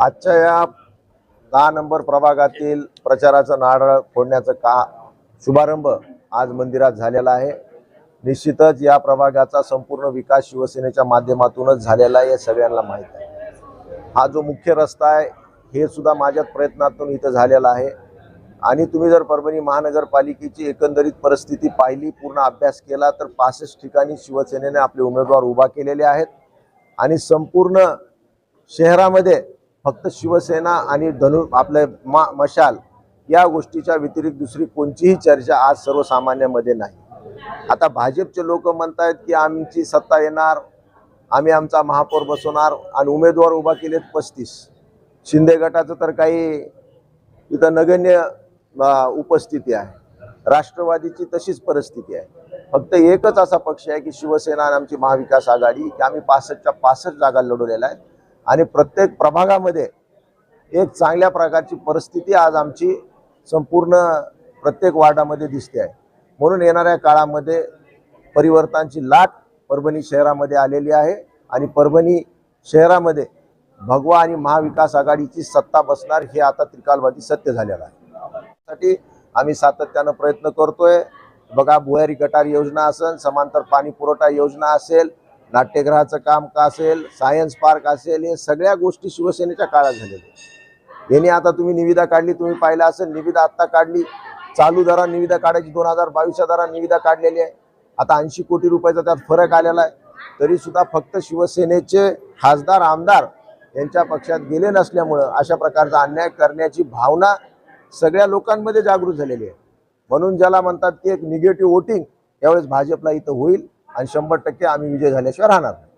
आजच्या या 10 नंबर प्रभागातील प्रचाराचं नारळ फोडण्याचा शुभारंभ आज मंदिरात झालेला आहे। निश्चितच या प्रभागाचा संपूर्ण विकास शिवसेनेच्या माध्यमातूनच झालेला आहे, हे सगळ्यांना माहीत आहे। हा जो मुख्य रस्ता आहे हे सुद्धा माझ्या प्रयत्नातून इथं झालेला आहे। आणि तुम्ही जर परभणी महानगरपालिकेची एकंदरीत परिस्थिती पाहिली, पूर्ण अभ्यास केला तर 65 ठिकाणी शिवसेनेने आपले उमेदवार उभा केलेले आहेत आणि संपूर्ण शहरामध्ये फक्त शिवसेना आणि आपले मशाल या गोष्टीच्या व्यतिरिक्त दुसरी कोणतीही चर्चा आज सर्वसामान्यांमध्ये नाही। आता भाजपचे लोक म्हणतात की आमची सत्ता येणार, आम्ही आमचा महापौर बसवणार आणि उमेदवार उभा केलेत 35। शिंदे गटाचं तर काही इथं नगण्य उपस्थिती आहे। राष्ट्रवादीची तशीच परिस्थिती आहे। फक्त एकच असा पक्ष आहे की शिवसेना आणि आमची महाविकास आघाडी, की आम्ही 65च्या 65 जागा लढवलेल्या आहेत आणि प्रत्येक प्रभागामध्ये एक चांगल्या प्रकारची परिस्थिती आज आमची संपूर्ण प्रत्येक वार्डामध्ये दिसते आहे। म्हणून येणाऱ्या काळामध्ये परिवर्तनाची लाट परभणी शहरामध्ये आलेली आहे आणि परभणी शहरामध्ये भगवा आणि महाविकास आघाडीची सत्ता बसणार हे आता त्रिकालवादी सत्य झालेलं आहे। त्यासाठी आम्ही सातत्याने प्रयत्न करतोय। बघा, भुयारी गटार योजना असेल, समांतर पाणी पुरवठा योजना असेल, नाट्यगृहाचं काम का असेल, सायन्स पार्क असेल, हे सगळ्या गोष्टी शिवसेनेच्या काळात झालेल्या। यांनी आता तुम्ही निविदा काढली, तुम्ही पाहिलं असेल, निविदा आत्ता काढली, चालू दरात निविदा काढायची 2022च्या दरात निविदा काढलेली आहे। आता 80 कोटी रुपयाचा त्यात फरक आलेला आहे। तरी सुद्धा फक्त शिवसेनेचे खासदार आमदार यांच्या पक्षात गेले नसल्यामुळं अशा प्रकारचा अन्याय करण्याची भावना सगळ्या लोकांमध्ये जागृत झालेली आहे। म्हणून ज्याला म्हणतात की एक निगेटिव्ह वोटिंग यावेळेस भाजपला इथं होईल आणि 100% आम्ही विजय झाल्याशिवाय राहणार नाही।